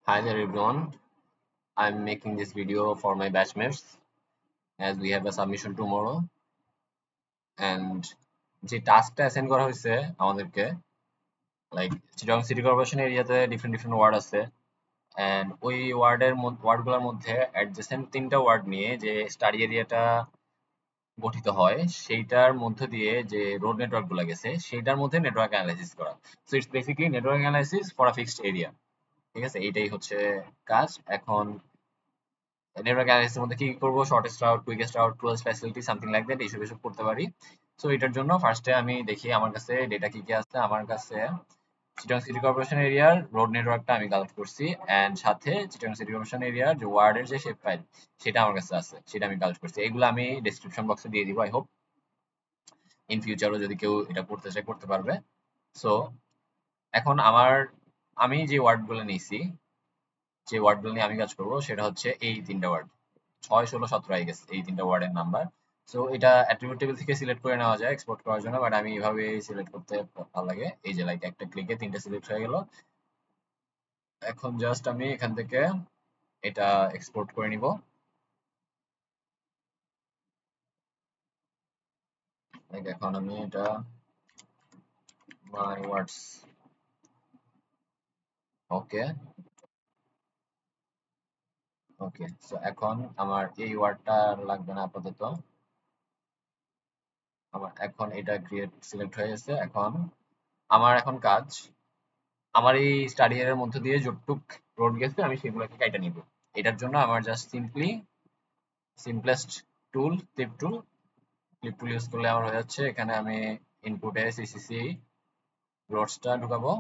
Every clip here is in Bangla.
Hi there everyone. I'm making this video for my batchmates as we have a submission tomorrow and যে টাস্কটা অ্যাসাইন করা হয়েছে আমাদেরকে লাইক চিটাগং সিটি কর্পোরেশন এরিয়াতে ডিফারেন্ট ওয়ার্ড আছে এন্ড ওই ওয়ার্ডগুলোর মধ্যে অ্যাডজেসেন্ট তিনটা ওয়ার্ড নিয়ে যে স্টাডি এরিয়াটা গঠিত হয় সেইটার মধ্য দিয়ে যে রোড নেটওয়ার্ক গুলো গেছে সেইটার মধ্যে নেটওয়ার্ক অ্যানালাইসিস করা। So it's basically network analysis for a fixed area. ঠিক আছে, এইটাই হচ্ছে কাজ। এখন নেটওয়ার্ক অ্যানালাইসিস এর মধ্যে কি করব, shortest route, quickest route, closest facility, something like that, এইসব করতে পারি। সো এটার জন্য ফার্স্টে আমি দেখি আমার কাছে ডেটা কি কি আছে। আমার কাছে চিটাগং সিটি কর্পোরেশন এরিয়ার রোড নেটওয়ার্কটা আমি কালেক্ট করছি এন্ড সাথে চিটাগং সিটি কর্পোরেশন এরিয়ার যে ওয়ার্ডের যে শেপ ফাইল সেটা আমার কাছে আছে, সেটা আমি কালেক্ট করছি। এগুলো আমি ডেসক্রিপশন বক্সে দিয়ে দিব। আই হোপ ইন ফিউচারও যদি কেউ এটা করতে চায় করতে পারবে। সো এখন আমি যে ওয়ার্ডগুলো নিয়েছি, যে ওয়ার্ডগুলো নিয়ে আমি কাজ করব সেটা হচ্ছে এই তিনটা ওয়ার্ড, 6, 16, 17 আই গেস, এই তিনটা ওয়ার্ডের নাম্বার। সো এটা অ্যাট্রিবিউট টেবিল থেকে সিলেক্ট করে নেওয়া যায় এক্সপোর্ট করার জন্য, বাট আমি এইভাবে সিলেক্ট করতে ভালো লাগে। এই যে লাইক একটা ক্লিকে তিনটা সিলেক্ট হয়ে গেল। এখন জাস্ট আমি এখান থেকে এটা এক্সপোর্ট করে নিব। লাইক এখন আমি এটা মাই ওয়ার্ডস, ওকে ওকে। সো এখন আমার এই ওয়ার্ডটা লাগবে না আপাতত। আমার এখন এটা ক্রিয়েট সিলেক্ট হয়ে গেছে। এখন আমার এখন কাজ, আমার এই স্টাডি এর মধ্য দিয়ে যতটুক রোড গেছে আমি সেগুলোকে কাইটা নিব। এটার জন্য আমার জাস্ট সিম্পলেস্ট টুল ক্লিপ টুল ইউজ করলে আমার হয়ে যাচ্ছে। এখানে আমি ইনপুটে সিসিসি রোডসটা ঢুকাবো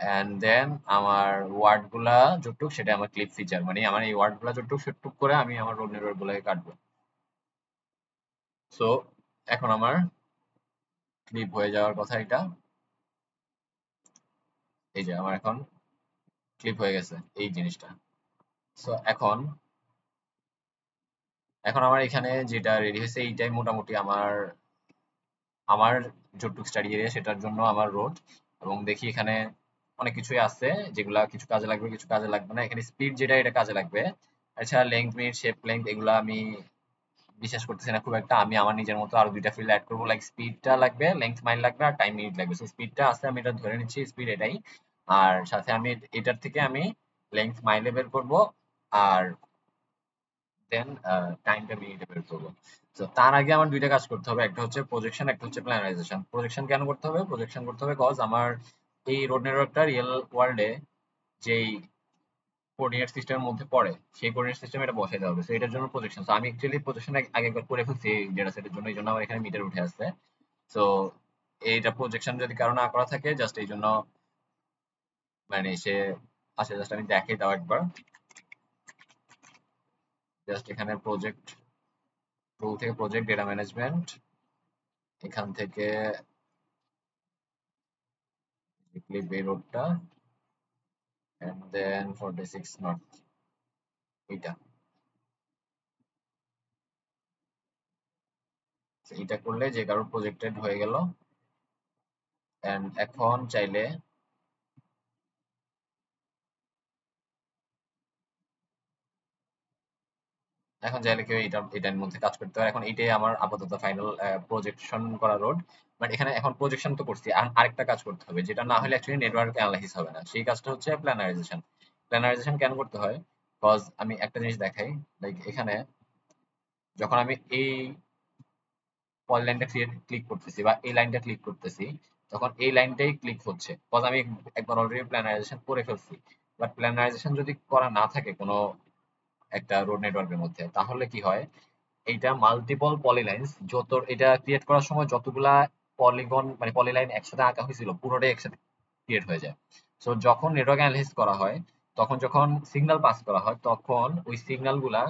এন্ড দেন আমার ওয়ার্ড গুলা যতটুক সেটা আমার ক্লিপ ফিচার, মানে আমার এই ওয়ার্ড গুলা যতটুক সেটুক করে আমি আমার রোড নেটওয়ার্ক গুলোকে কাটবো। সো এখন আমার ক্লিপ হয়ে যাওয়ার কথা এটা। এই যে আমার এখন ক্লিপ হয়ে গেছে এই জিনিসটা। সো এখন এখন আমার এখানে যেটা রেডি হয়েছে এইটাই মোটামুটি আমার আমার যতটুকু স্টাডি এরিয়া সেটার জন্য আমার রোড। এবং দেখি এখানে অনেক কিছুই আছে যেগুলা কিছু কাজে লাগবে কিছু কাজে লাগবে না। এখানে স্পিড যেটা এটা কাজে লাগবে। আচ্ছা, লেংথ, মিনিট, শেপ, লেংথ এগুলা আমি বিশ্বাস করতেছি না খুব একটা। আমি আমার নিজের মতো আরো দুইটা ফিল্ড অ্যাড করবো, লাইক স্পিডটা লাগবে, লেংথ মাইল লাগবে আর টাইম মিনিট লাগবে। স্পিডটা আছে, আমি এটা ধরে নিচ্ছি স্পিড এটাই। আর সাথে আমি এটার থেকে আমি লেংথ মাইলে বের করব আর দেন টাইমটা মিনিটে বের করবো। তো তার আগে আমার দুইটা কাজ করতে হবে, একটা হচ্ছে প্রজেকশন, একটা হচ্ছে প্ল্যানারাইজেশন। প্রজেকশন কেন করতে হবে? প্রজেকশন করতে হবে কজ আমার এই রোড নেটওয়ার্কটা রিয়েল ওয়ার্ল্ডে যেই কোঅর্ডিনেট সিস্টেমের মধ্যে পড়ে সেই কোঅর্ডিনেট সিস্টেম এটা বসাইতে হবে। তো এটার জন্য প্রজেকশন। তো আমি অ্যাকচুয়ালি প্রজেকশন আগে একবার করে ফেলছি ডেটা সেটের জন্য, এই জন্য আমার এখানে মিটার উঠে আসছে। তো এইটা প্রজেকশন যদি কারো না করা থাকে জাস্ট এই জন্য, মানে সে আচ্ছা জাস্ট আমি দেখাই দাও একবার। জাস্ট এখানে প্রজেক্ট টুল থেকে প্রজেক্ট ডেটা ম্যানেজমেন্ট, এখান থেকে ক্লিপ এই রোডটা and then 46 নর্থ এইটা। এটা করলে যে কারোর প্রজেক্টেড হয়ে গেল। এন্ড এখন চাইলে কেউ এটার মধ্যে কাজ করতে পারে। এখন এটাই আমার আপাতত ফাইনাল প্রজেকশন করা রোড। বাট এখানে এখন প্রজেকশন তো করছি, আরেকটা কাজ করতে হবে যেটা না হলে অ্যাকচুয়ালি নেটওয়ার্ক অ্যানালাইসিস হবে না। সেই কাজটা হচ্ছে প্ল্যানারাইজেশন। প্ল্যানারাইজেশন কেন করতে হয়? কজ আমি একটা জিনিস দেখাই। লাইক এখানে যখন আমি এই পলিলাইনটা ক্লিক করতেছি বা এই লাইনটা ক্লিক করতেছি, তখন এই লাইনটাই ক্লিক হচ্ছে কজ আমি একবার অলরেডি প্ল্যানারাইজেশন করে ফেলছি। বাট প্ল্যানারাইজেশন যদি করা না থাকে কোনো একটা রোড নেটওয়ার্কের মধ্যে, তাহলে কি হয়, এইটা মাল্টিপল পলিলাইন্স এটা ক্রিয়েট করার সময় যতগুলা পলিগন মানে পলিলাইন একসাথে আঁকা হয়েছিল পুরোটাই একসাথে ক্রিয়েট হয়ে যায়। সো যখন নেটওয়ার্ক অ্যানালাইসিস করা হয়, তখন যখন সিগন্যাল পাস করা হয় তখন ওই সিগন্যাল গুলা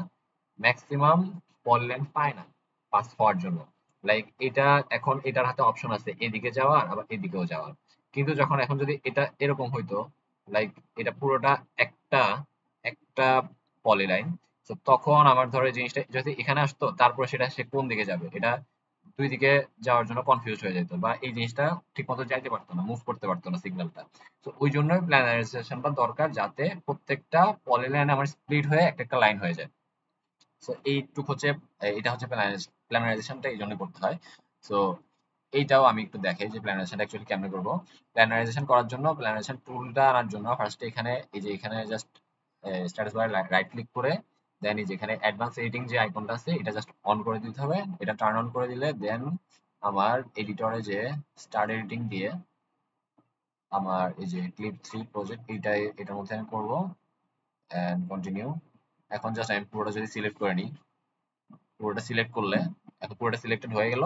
ম্যাক্সিমাম পলিলাইন পায় না পাস হওয়ার জন্য। লাইক এটা এখন এটার হাতে অপশন আছে এদিকে যাওয়ার আবার এদিকেও যাওয়ার। কিন্তু যখন এখন যদি এটা এরকম হইতো, লাইক এটা পুরোটা একটা একটা পলিলাইন, তো তখন আমার ধরো এই জিনিসটা যদি এখানে আসতো তারপরে সেটা সে কোন দিকে যাবে, এটা দুই দিকে যাওয়ার জন্য কনফিউজ হয়ে যেত, বা এই জিনিসটা ঠিক মতো যাইতে পারতো না, মুভ করতে পারতো না সিগন্যালটা। তো ওই জন্যই প্ল্যানারাইজেশনটা দরকার, যাতে প্রত্যেকটা পলিলাইন আমার স্প্লিট হয়ে একটা একটা লাইন হয়ে যায়। সো এইটুক হচ্ছে, এটা হচ্ছে প্ল্যানারাইজেশনটা এই জন্য করতে হয়। সো এইটাও আমি একটু দেখাই যে প্ল্যানারাইজেশনটা অ্যাকচুয়ালি কেমনে করবো। প্ল্যানারাইজেশন করার জন্য, প্ল্যানারাইজেশন টুলটা আনার জন্য ফার্স্টে এখানে এই যে এখানে জাস্ট স্ট্যাটাস বারে রাইট ক্লিক করে দেন এই যে এখানে অ্যাডভান্স এডিটিং যে আইকনটা আছে এটা জাস্ট অন করে দিতে হবে। এটা টার্ন অন করে দিলে দেন আমার এডিটরে যে স্টার্ট এডিটিং দিয়ে আমার এই যে ক্লিপ 3 প্রজেক্ট এইটাই এটার মধ্যে আমি করবো এন্ড কন্টিনিউ। এখন জাস্ট আমি পুরোটা যদি সিলেক্ট করে নিই, পুরোটা সিলেক্ট করলে এখন পুরোটা সিলেক্টেড হয়ে গেল।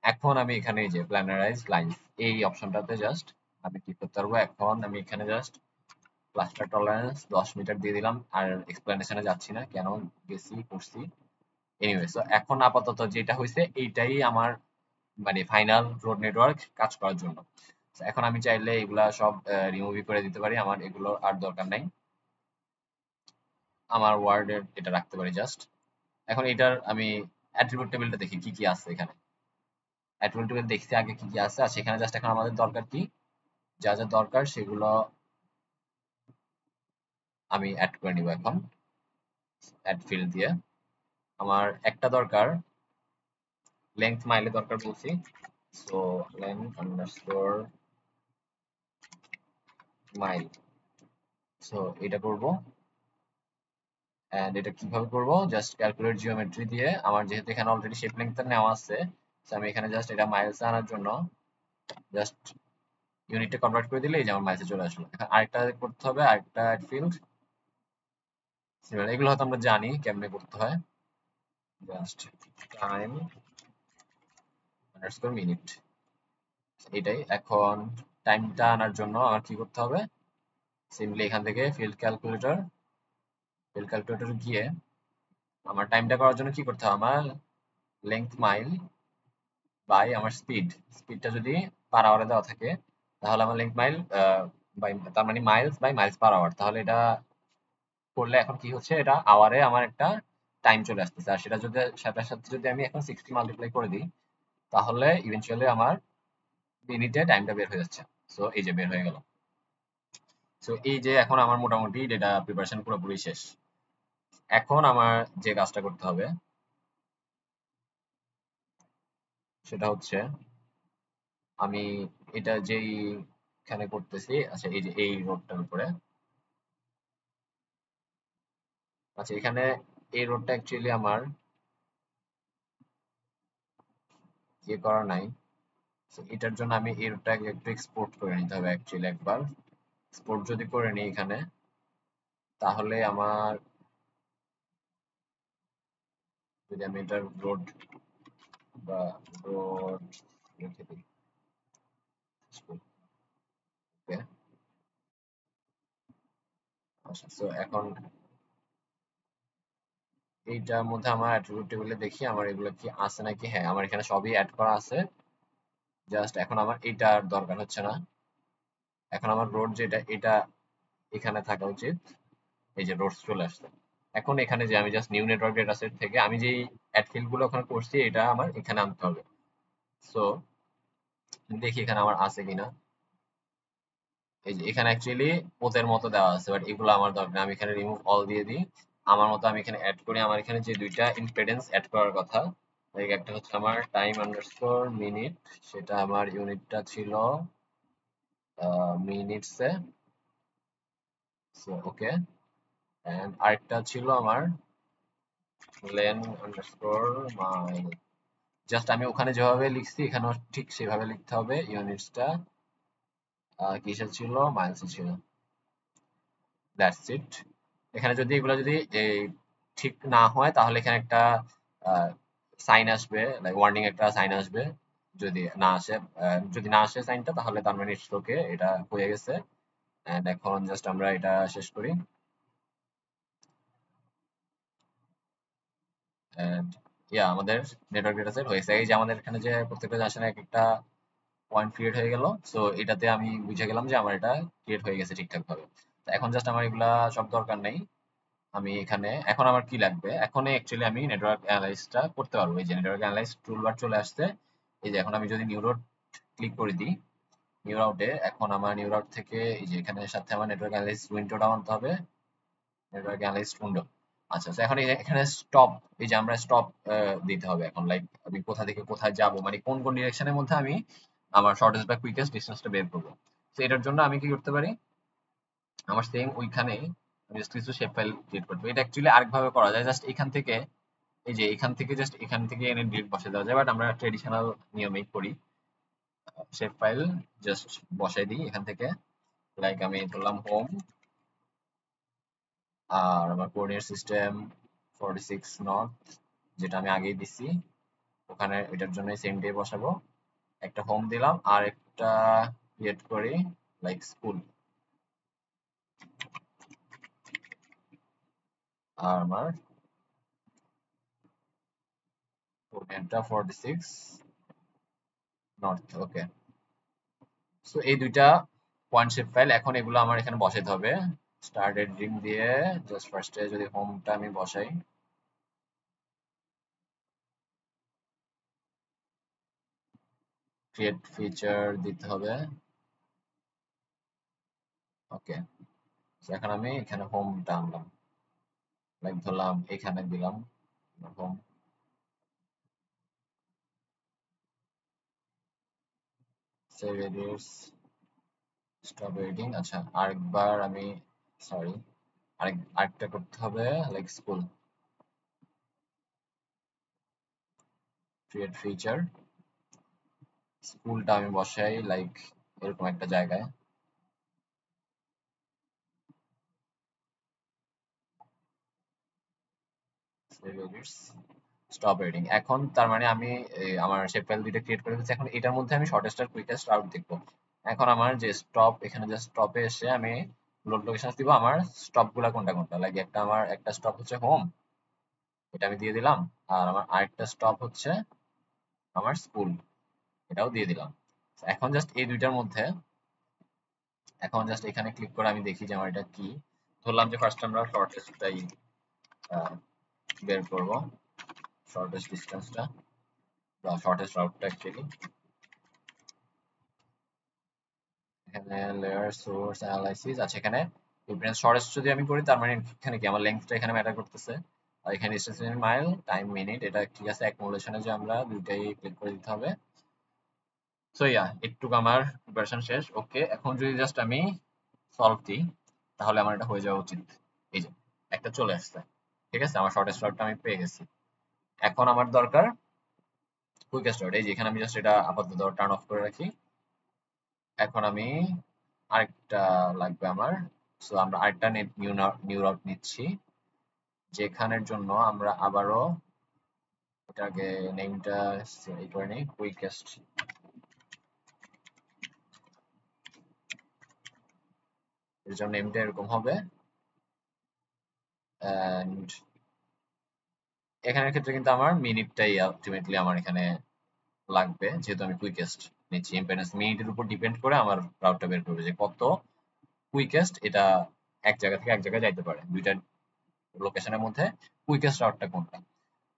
এখন আমি এখানে এই যে প্ল্যানারাইজ লাইনস এই অপশনটাতে জাস্ট আমি কি করতে পারবো, এখন আমি এখানে জাস্ট ক্লাস্টার টলারেন্স 10 মিটার দিয়ে দিলাম, আর এক্সপ্লেনেশনে যাচ্ছি না কেন গেছি করছি। এনিওয়ে, সো এখন আপাতত যেটা হয়েছে এইটাই আমার মানে ফাইনাল রোড নেটওয়ার্ক কাজ করার জন্য। So এখন আমি চাইলে এগুলা সব রিমুভই করে দিতে পারি, আমার এগুলো আর দরকার নাই, আমার ওয়ার্ডের এটা রাখতে পারি জাস্ট। এখন এটার আমি অ্যাট্রিবিউট টেবিলটা দেখি কি কি আছে এখানে। অ্যাট্রিবিউট টেবিল দেখছি আগে কি কি আছে, আর সেখানে জাস্ট এখন আমাদের দরকার কি, যা যা দরকার সেগুলো আমি অ্যাড করে নিব এখন অ্যাড ফিল্ড দিয়ে। আমার একটা দরকার লেংথ মাইলে দরকার বলছি, so length underscore mile. So এটা করব, এন্ড এটা কিভাবে করব, জাস্ট ক্যালকুলেট জিওমেট্রি দিয়ে, আমার যেহেতু এখানে অলরেডি শেপ লেংথটা নেওয়া আছে, সো আমি এখানে জাস্ট এটা মাইলস আনার জন্য জাস্ট ইউনিটে কনভার্ট করে দিলে এই যে আমার মাইলসে চলে আসলো। এখন আরেকটা করতে হবে, আরেকটা অ্যাড ফিল্ড সিমিলার, এগুলো হয়তো আমরা জানি কেমনে করতে হয়, জাস্ট টাইম আন্ডারস্কোর মিনিট এটাই। এখন টাইমটা আনার জন্য আমার কি করতে হবে, সিম্পলি এখান থেকে ফিল্ড ক্যালকুলেটর গিয়ে আমার টাইমটা করার জন্য কি করতে হবে, আমার লেংথ মাইল বাই আমার স্পিডটা যদি পার আওয়ারে দেওয়া থাকে তাহলে আমার লেংথ মাইল বাই, তার মানে miles by miles per hour, তাহলে এটা করলে এখন কি হচ্ছে, এটা আওয়ারে আমার একটা টাইম চলে আসতেছে, আর সেটা যদি সেটার সাথে যদি আমি এখন 60 মাল্টিপ্লাই করে দিই তাহলে ইভেনচুয়ালি আমার মিনিটে টাইমটা বের হয়ে যাচ্ছে। সো এই যে বের হয়ে গেল। সো এই যে এখন আমার মোটামুটি ডেটা প্রিপারেশন পুরোপুরি শেষ। এখন আমার যে কাজটা করতে হবে সেটা হচ্ছে আমি এটা যেই এখানে করতেছি, আচ্ছা এই যে এই রোডটার উপরে, আচ্ছা এখানে এই রোডটা অ্যাকচুয়ালি আমার ইয়ে করা নাই। So, এটার জন্য আমি এই রোডটাকে একটু এক্সপোর্ট করে নিতে হবে অ্যাকচুয়ালি একবার। এক্সপোর্ট যদি করে নিই এখানে তাহলে আমার, যদি আমি এটার রোড বা রোড রেখে দিই, ওকে। আচ্ছা, সো এখন এইটার মধ্যে আমার অ্যাট্রিবিউট টেবিলে দেখি আমার এগুলো কি আছে নাকি। হ্যাঁ, আমার এখানে সবই অ্যাড করা আছে, জাস্ট এখন আমার এইটার দরকার হচ্ছে না। এখন আমার রোড যেটা এটা এখানে থাকা উচিত, এই যে রোডস চলে আসছে। এখন এখানে যে আমি just new network data set থেকে আমি যেই অ্যাড ফিল্ড গুলো ওখানে করছি এটা আমার এখানে আনতে হবে। সো দেখি এখানে আমার আছে কিনা। এই যে এখানে অ্যাকচুয়ালি ওদের মতো দেওয়া আছে, বাট এগুলো আমার দরকার নেই। আমি এখানে রিমুভ অল দিয়ে দিই, আমার মতো আমি এখানে অ্যাড করি। আমার এখানে যে দুইটা ইম্পিডেন্স অ্যাড করার কথা, লাইক একটা হচ্ছে আমার টাইম আন্ডারস্কোর মিনিট, সেটা আমার ইউনিটটা ছিল মিনিটসে, সো ওকে। এন্ড আরেকটা ছিল আমার লেন আন্ডারস্কোর মাইল, জাস্ট আমি ওখানে যেভাবে লিখছি এখানেও ঠিক সেভাবে লিখতে হবে। ইউনিটসটা কিসের ছিল, মাইলসে ছিল, দ্যাটস ইট। এখানে যদি এগুলো যদি ঠিক না হয় তাহলে এখানে একটা সাইন আসবে, লাইক ওয়ার্নিং একটা সাইন আসবে। যদি না আসে, যদি না আসে সাইনটা তাহলে তার মানে ইটস ওকে, এটা হয়ে গেছে। এন্ড এখন জাস্ট আমরা এটা শেষ করি। এন্ড ইয়া, আমাদের নেটওয়ার্ক ডেটা সেট হয়েছে। এই যে আমাদের এখানে যে প্রত্যেকটা জাংশনে এক একটা পয়েন্ট ক্রিয়েট হয়ে গেল। সো এটাতে আমি বুঝে গেলাম যে আমার এটা ক্রিয়েট হয়ে গেছে ঠিকঠাক ভাবে। তো এখন জাস্ট আমার এগুলা সব দরকার নেই, আমি এখানে এখন আমার কি লাগবে, এখন অ্যাকচুয়ালি আমি নেটওয়ার্ক অ্যানালাইসিসটা করতে পারবো। এই যে নেটওয়ার্ক অ্যানালাইসিস টুলবার চলে আসছে। এই যে এখন আমি যদি নিউ রুট ক্লিক করে দিই, নিউ রাউটে, এখন আমার নিউ রাউট থেকে এই যে এখানে সাথে আমার নেটওয়ার্ক অ্যানালাইসিস উইন্ডোটা আনতে হবে। নেটওয়ার্ক অ্যানালাইসিস উইন্ডো, আচ্ছা। তো এখন এখানে স্টপ, এই যে আমরা স্টপ দিতে হবে এখন, লাইক আমি কোথা থেকে কোথায় যাব, মানে কোন কোন ডিরেকশনের মধ্যে আমি আমার শর্টেস্ট বা কুইকেস্ট ডিসটেন্সটা বের করবো। তো এটার জন্য আমি কি করতে পারি, আমার সেম ওইখানে আমি জাস্ট কিছু শেপ ফাইল ক্রিয়েট করতে পারি। এটা অ্যাকচুয়ালি আরেকভাবে করা যায়, জাস্ট এখান থেকে, এই যে এখান থেকে জাস্ট এখান থেকে এনে ডিরেক্ট বসে দেওয়া যায়, বাট আমরা ট্রেডিশনাল নিয়মেই করি। শেপ ফাইল জাস্ট বসাই দিই এখান থেকে, লাইক আমি ধরলাম হোম, আর আমার কোঅর্ডিনেট সিস্টেম 46 নর্থ, যেটা আমি আগেই দিছি, ওখানে এটার জন্য সেম ডে বসাবো। একটা হোম দিলাম, আর একটা ক্রিয়েট করি লাইক স্কুল, আর আমার কোঅর্ডিনেটটা 46 নর্থ। ওকে, সো এই দুইটা পয়েন্ট শেপ ফাইল, এখন এগুলো আমার এখানে বসাইতে হবে। স্টার্ট এডিটিং দিয়ে জাস্ট ফার্স্টে যদি হোমটা আমি বসাই, ক্রিয়েট ফিচার দিতে হবে। ওকে, এখন আমি এখানে হোমটা আনলাম, লাইক ধরলাম এখানে দিলাম home, save edits, stop editing. আচ্ছা, আরেকবার আমি, সরি, আরেকটা করতে হবে, লাইক স্কুল, ক্রিয়েট ফিচার, স্কুলটা আমি বসাই লাইক এরকম একটা জায়গায়, সেভ এডিটস, স্টপ এডিটিং। এখন তার মানে আমি আমার শেপ ফাইল দুইটা ক্রিয়েট করে দিচ্ছি। এখন এটার মধ্যে আমি শর্টেস্ট আর কুইকেস্ট রাউট দেখবো। এখন আমার যে স্টপ, এখানে যে স্টপে এসে আমি লোড লোকেশন দিব, আমার স্টপ গুলা কোনটা কোনটা, লাইক একটা আমার একটা স্টপ হচ্ছে হোম, এটা আমি দিয়ে দিলাম। আর আমার আরেকটা স্টপ হচ্ছে আমার স্কুল, এটাও দিয়ে দিলাম। এখন জাস্ট এই দুইটার মধ্যে, এখন জাস্ট এখানে ক্লিক করে আমি দেখি যে আমার এটা কি। ধরলাম যে ফার্স্ট আমরা শর্টেস্টটাই বের করব, শর্টেস্ট ডিস্টেন্সটা বা শর্টেস্ট রাউটটা অ্যাকচুয়ালি। এখানে লেয়ার সোর্স অ্যানালাইসিস, আচ্ছা এখানে ডিফারেন্স শর্টেস্ট যদি আমি করি, তার মানে এখানে কি আমার লেন্থটা এখানে ম্যাটার করতেছে। আর এখানে distance in mile, time minute, এটা ঠিক আছে। অ্যাকোমোডেশনে যে আমরা দুইটাই ক্লিক করে দিতে হবে। সো ইয়া, একটু আমার প্রিপারেশন শেষ। ওকে, এখন যদি জাস্ট আমি সলভ দিই, তাহলে আমার এটা হয়ে যাওয়া উচিত। এই যে একটা চলে আসছে, ঠিক আছে, আমার শর্টেস্ট রাউটটা আমি পেয়ে গেছি। এখন আমার দরকার কুইকেস্ট রাউট, এই যে এখানে আমি জাস্ট এটা আপাতত টার্ন অফ করে রাখি। এখন আমি আরেকটা লাগবে আমার, সো আমরা আরেকটা নেট নিউ রাউট নিচ্ছি, যেখানের জন্য আমরা আবারও এটাকে নেমটা এই করে নেই, কুইকেস্ট। এর জন্য নেমটা এরকম হবে। এন্ড এখানের ক্ষেত্রে কিন্তু আমার মিনিটটাই আলটিমেটলি আমার এখানে লাগবে, যেহেতু আমি কুইকেস্ট নিচ্ছি। ইম্পিডেন্স মিনিটের উপর ডিপেন্ড করে আমার রাউটটা বের করবে যে কত কুইকেস্ট এটা এক জায়গা থেকে এক জায়গায় যাইতে পারে, দুইটা লোকেশনের মধ্যে কুইকেস্ট রাউটটা কোনটা।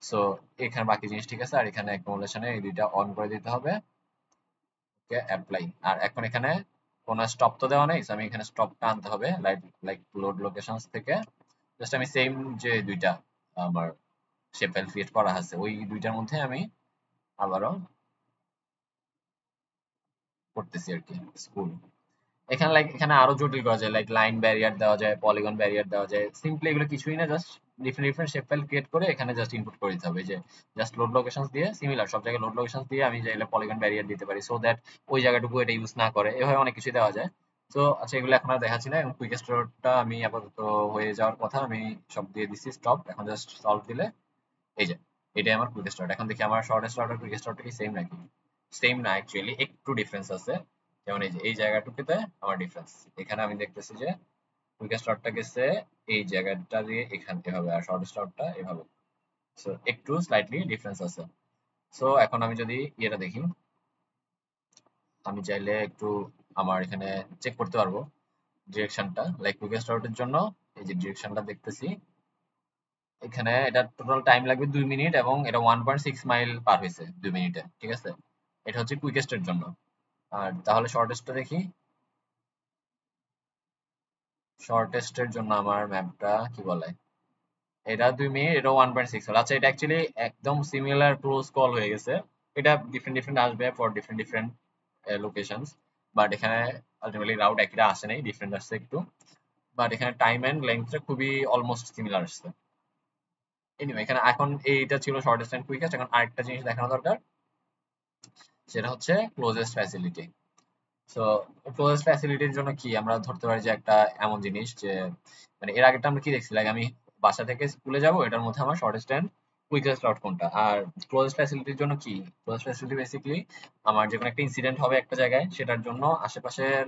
সো এখানে বাকি জিনিস ঠিক আছে, আর এখানে অ্যাকোমোডেশনে এই দুইটা অন করে দিতে হবে। ওকে, অ্যাপ্লাই। আর এখন এখানে কোনো স্টপ তো দেওয়া নেই, সো আমি এখানে স্টপটা আনতে হবে, লাইক লাইক লোড লোকেশনস থেকে। জাস্ট আমি সেম যে দুইটা আমার শেপ ফাইল ক্রিয়েট করা আছে, ওই দুইটার মধ্যে আমি আবারও করতেছি আর কি, স্কুল। এখানে লাইক এখানে আরো জটিল করা যায়, লাইক লাইন ব্যারিয়ার দেওয়া যায়, পলিগন ব্যারিয়ার দেওয়া যায়। সিম্পলি এগুলো কিছুই না, just different different shape file create করে এখানে জাস্ট ইনপুট করে দিতে হবে। যে জাস্ট লোড লোকেশনস দিয়ে, সিমিলার সব জায়গায় লোড লোকেশনস দিয়ে আমি চাইলে পলিগন ব্যারিয়ার দিতে পারি, সো দ্যাট ওই জায়গাটুকু এটা ইউজ না করে। এভাবে অনেক কিছুই দেওয়া যায়। তো আচ্ছা, এগুলো এখন আর দেখাচ্ছি না। এবং কুইকেস্ট রোডটা আমি আপাতত হয়ে যাওয়ার কথা, আমি সব দিয়ে দিচ্ছি স্টপ। এখন জাস্ট সলভ দিলে এই যে এটাই আমার কুইকেস্ট রোড। এখন দেখি আমার শর্টেস্ট রোড আর কুইকেস্ট রোডটা কি সেম নাকি। সেম না, অ্যাকচুয়ালি একটু ডিফারেন্স আছে। যেমন এই যে এই জায়গাটুকুতে আমার ডিফারেন্স, এখানে আমি দেখতেছি যে কুইকেস্ট রডটা গেছে এই জায়গাটা দিয়ে এখান এভাবে, আর শর্টেস্ট রডটা এভাবে। সো একটু স্লাইটলি ডিফারেন্স আছে। সো এখন আমি যদি ইয়েটা দেখি, আমি চাইলে একটু আমার এখানে চেক করতে পারবো ডিরেকশনটা, লাইক কুইকেস্ট রডের জন্য এই যে ডিরেকশনটা দেখতেছি, এখানে এটা টোটাল টাইম লাগবে 2 মিনিট এবং এটা 1.6 মাইল পার হয়েছে 2 মিনিটে, ঠিক আছে। এটা হচ্ছে কুইকেস্টের জন্য। আর তাহলে শর্টেস্টটা দেখি। শর্টেস্টের জন্য আমার ম্যাপটা কি বলে, এটা 2 মিনিট, এটা 1.6। আচ্ছা, এটা অ্যাকচুয়ালি একদম সিমিলার ক্লোজ কল হয়ে গেছে। এটা ডিফারেন্ট ডিফারেন্ট আসবে for different different locations, but এখানে আলটিমেটলি রাউট একইটা আসে নাই, ডিফারেন্ট আসছে একটু। বাট এখানে টাইম এন্ড লেন্থটা খুবই অলমোস্ট সিমিলার আসছে। এনিওয়ে, এখানে এখন এইটা ছিল শর্টেস্ট এন্ড কুইকেস্ট। এখন আরেকটা জিনিস দেখানো দরকার, সেটা হচ্ছে ক্লোজেস্ট ফ্যাসিলিটি। সো ক্লোজেস্ট ফ্যাসিলিটির জন্য কি আমরা ধরতে পারি যে একটা এমন জিনিস যে, মানে এর আগেটা আমরা কি দেখছি, লাইক আমি বাসা থেকে স্কুলে যাব, এটার মধ্যে আমার শর্টেস্ট এন্ড কুইকেস্ট রুট কোনটা। আর ক্লোজেস্ট ফ্যাসিলিটির জন্য কি, ক্লোজেস্ট ফ্যাসিলিটি বেসিক্যালি আমার যে কোনো একটা ইনসিডেন্ট হবে একটা জায়গায়, সেটার জন্য আশেপাশের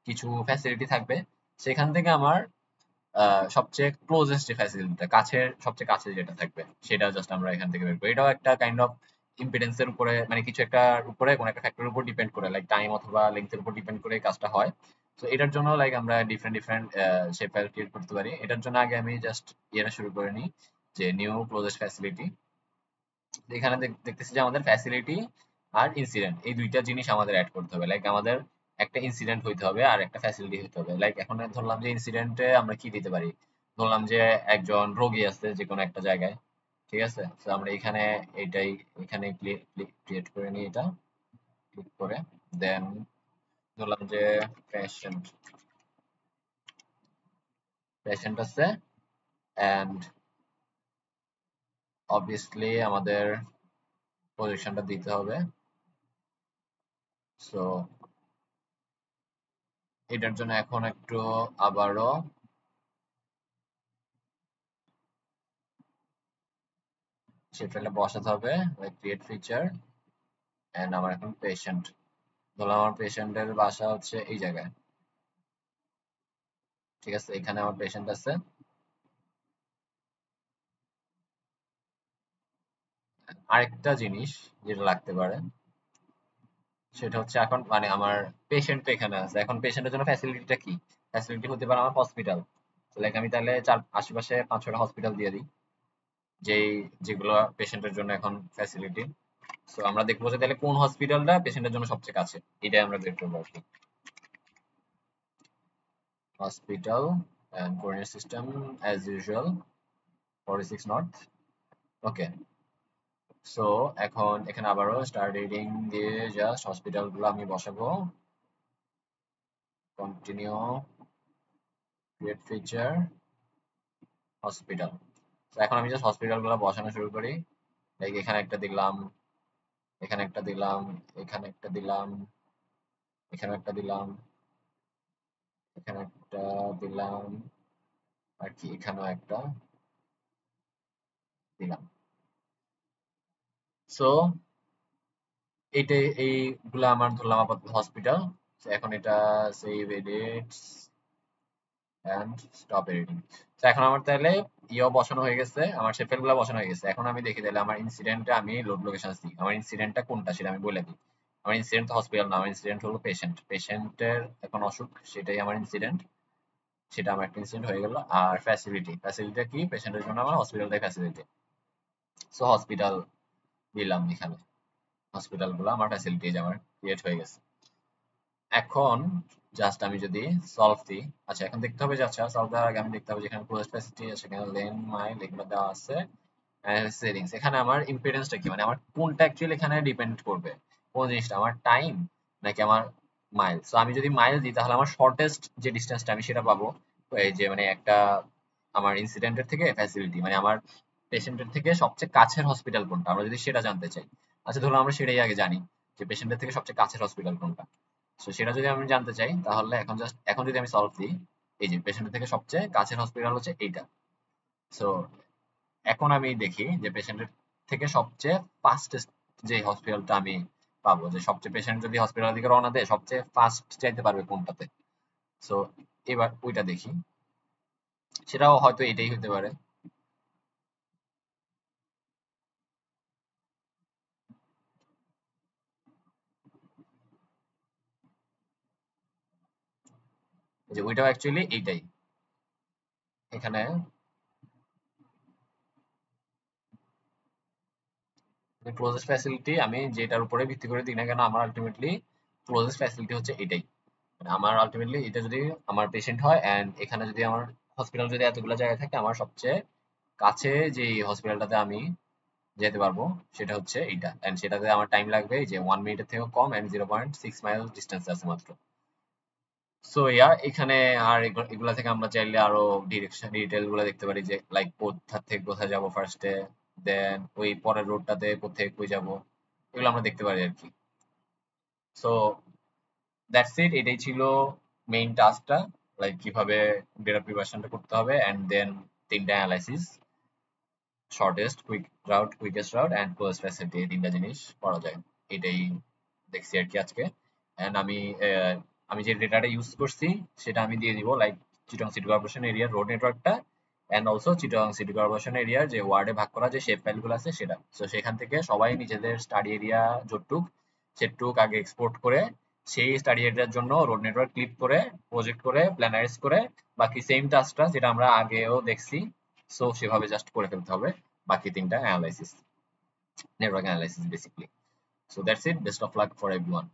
কিছু ফ্যাসিলিটি থাকবে, সেখান থেকে আমার সবচেয়ে ক্লোজেস্ট যে ফ্যাসিলিটিটা, কাছের সবচেয়ে কাছে যেটা থাকবে, সেটা জাস্ট আমরা এখান থেকে বের করি। এটাও একটা কাইন্ড অফ ইম্পিডেন্সের উপরে, মানে কিছু একটা উপরে, কোন একটা ফ্যাক্টরের উপর ডিপেন্ড করে, লাইক টাইম অথবা লেন্থের উপর ডিপেন্ড করে এই কাজটা হয়। তো এটার জন্য লাইক আমরা different different shape file create করতে পারি। এটার জন্য আগে আমি জাস্ট ইয়েটা শুরু করে নিই, যে নিউ ক্লোজেস্ট ফ্যাসিলিটি। এখানে দেখতেছি যে আমাদের ফ্যাসিলিটি আর ইনসিডেন্ট এই দুইটা জিনিস আমাদের অ্যাড করতে হবে। লাইক আমাদের একটা ইনসিডেন্ট হইতে হবে আর একটা ফ্যাসিলিটি হইতে হবে। লাইক এখন ধরলাম যে ইনসিডেন্টে আমরা কি দিতে পারি, ধরলাম যে একজন রোগী আছে যে কোনো একটা জায়গায়, ঠিক আছে। তো আমরা এখানে এইটাই, এখানে ক্রিয়েট করে নিই, এটা ক্লিক করে দেন ধরলাম যে পেশেন্ট, পেশেন্ট আছে, এন্ড অবভিয়াসলি আমাদের পজিশনটা দিতে হবে। সো এটার জন্য এখন একটু আবারও সেটা বসাতে হবে, ক্রিয়েট ফিচার। এন্ড আমার এখন পেশেন্ট, ধরলাম আমার পেশেন্টের বাসা হচ্ছে এই জায়গায়, ঠিক আছে। এখানে আমার পেশেন্ট আছে। আরেকটা জিনিস যেটা লাগতে পারে, সেটা হচ্ছে এখন মানে আমার পেশেন্ট তো এখানে আছে, এখন পেশেন্টের জন্য ফ্যাসিলিটিটা কি, ফ্যাসিলিটি হতে পারে আমার হসপিটাল। লাইক আমি তাহলে চার আশেপাশে 5-6টা হসপিটাল দিয়ে দিই, যেই যেগুলো পেশেন্টের জন্য এখন ফ্যাসিলিটি। সো আমরা দেখবো যে তাহলে কোন হসপিটালটা পেশেন্টের জন্য সবচেয়ে কাছে, এটাই আমরা বের করবো আর কি। Hospital and coordinate system as usual 46 north. Okay. So এখন এখানে আবারও স্টার রিডিং দিয়ে জাস্ট হসপিটাল গুলো আমি বসাবো। Continue, create feature, hospital. তো এখন আমি জাস্ট হসপিটাল গুলো বসানো শুরু করি। লাইক এখানে একটা দিলাম, এখানে একটা দিলাম, এখানে একটা দিলাম, এখানে একটা দিলাম, এখানে একটা দিলাম, আর কি এখানেও একটা দিলাম। সো এইটাই, এইগুলা আমার ধরলাম আপাতত হসপিটাল। এখন এটা save edits and stop editing. তো এখন আমার তাহলে বসানো হয়ে গেছে, আমার শেফেল গুলো বসানো হয়ে গেছে। এখন আমি দেখি তাহলে আমার ইনসিডেন্টটা আমি লোড লোকেশন দিই, আমার ইনসিডেন্টটা কোনটা সেটা আমি বলে দিই। আমার ইনসিডেন্ট তো হসপিটাল না, আমার ইনসিডেন্ট হলো পেশেন্ট, পেশেন্টের এখন অসুখ, সেটাই আমার ইনসিডেন্ট। সেটা আমার একটা ইনসিডেন্ট হয়ে গেল। আর ফ্যাসিলিটি, ফ্যাসিলিটিটা কি, পেশেন্টের জন্য আমার হসপিটালটাই ফ্যাসিলিটি। সো হসপিটাল দিলাম এখানে, হসপিটাল গুলো আমার ফ্যাসিলিটি আমার ক্রিয়েট হয়ে গেছে। এখন জাস্ট আমি যদি সলভ দিই, আচ্ছা এখন দেখতে হবে যে, আচ্ছা সলভ দেওয়ার আগে আমি দেখতে হবে যেখানে ক্লোজেস্ট ফ্যাসিলিটি আছে, সেখানে লেন মাইল এগুলো দেওয়া আছে, সেটিংস। এখানে আমার ইম্পিডেন্সটা কি, মানে আমার কোনটা অ্যাকচুয়ালি এখানে ডিপেন্ড করবে, কোন জিনিসটা, আমার টাইম নাকি আমার মাইল। সো আমি যদি মাইল দিই তাহলে আমার শর্টেস্ট যে ডিস্টেন্সটা আমি সেটা পাবো। তো এই যে মানে একটা আমার ইনসিডেন্টের থেকে ফ্যাসিলিটি, মানে আমার পেশেন্টের থেকে সবচেয়ে কাছের হসপিটাল কোনটা, আমরা যদি সেটা জানতে চাই। আচ্ছা ধরুন আমরা সেটাই আগে জানি, যে পেশেন্টের থেকে সবচেয়ে কাছের হসপিটাল কোনটা। তো সেটা যদি আমি জানতে চাই তাহলে এখন জাস্ট, এখন যদি আমি সলভ দিই, এই যে পেশেন্টের থেকে সবচেয়ে কাছের হসপিটাল হচ্ছে এইটা। সো এখন আমি দেখি যে পেশেন্টের থেকে সবচেয়ে ফাস্টেস্ট যে হসপিটালটা আমি পাবো, যে সবচেয়ে পেশেন্ট যদি হসপিটালের দিকে রওনা দেয় সবচেয়ে ফাস্ট যাইতে পারবে কোনটাতে। সো এবার ওইটা দেখি, সেটাও হয়তো এটাই হতে পারে। যে ওইটাও অ্যাকচুয়ালি এইটাই। এখানে ক্লোজেস্ট ফ্যাসিলিটি আমি যেটার উপরে ভিত্তি করে দিই না কেন, আমার আলটিমেটলি ক্লোজেস্ট ফ্যাসিলিটি হচ্ছে এটাই। মানে আমার আলটিমেটলি এটা যদি আমার পেশেন্ট হয় অ্যান্ড এখানে যদি আমার হসপিটাল যদি এতগুলো জায়গায় থাকে, আমার সবচেয়ে কাছে যে হসপিটালটাতে আমি যেতে পারবো সেটা হচ্ছে এইটা, অ্যান্ড সেটাতে আমার টাইম লাগবে যে 1 মিনিটের থেকেও কম, অ্যান্ড 0.6 মাইল ডিস্টেন্স আছে মাত্র। সো ইয়া, এখানে আর এগুলা থেকে আমরা চাইলে আরো ডিরেকশন ডিটেল গুলো দেখতে পারি, যে লাইক কোথা থেকে কোথায় যাবো ফার্স্টে, দেন ওই পরের রোডটাতে কোথায় কই যাবো, এগুলো আমরা দেখতে পারি আর কি। সো দ্যাটস ইট, এটাই ছিল মেইন টাস্কটা, লাইক কিভাবে ডেটা প্রিপারেশনটা করতে হবে, অ্যান্ড দেন 3টা analysis, shortest quick route, quickest route and closest facility, এই 3টা জিনিস করা যায়। এটাই দেখছি আর কি আজকে। অ্যান্ড আমি যে ডেটাটা ইউজ করছি সেটা আমি দিয়ে দিব, লাইক চিটং সিটি কর্পোরেশন এরিয়ার রোড নেটওয়ার্কটা, and also Chittagong city corporation এরিয়ার যে ওয়ার্ডে ভাগ করা যে শেপ ফাইলগুলো আছে সেটা। সো সেখান থেকে সবাই নিজেদের স্টাডি এরিয়া যতটুক সেটুক আগে এক্সপোর্ট করে, সেই স্টাডি এরিয়ার জন্য রোড নেটওয়ার্ক ক্লিপ করে, প্রজেক্ট করে, প্ল্যানারাইজ করে, বাকি সেম টাস্কটা যেটা আমরা আগেও দেখছি, সো সেভাবে জাস্ট করে ফেলতে হবে বাকি 3টা analysis, network analysis basically. So that's it. Best of luck for everyone.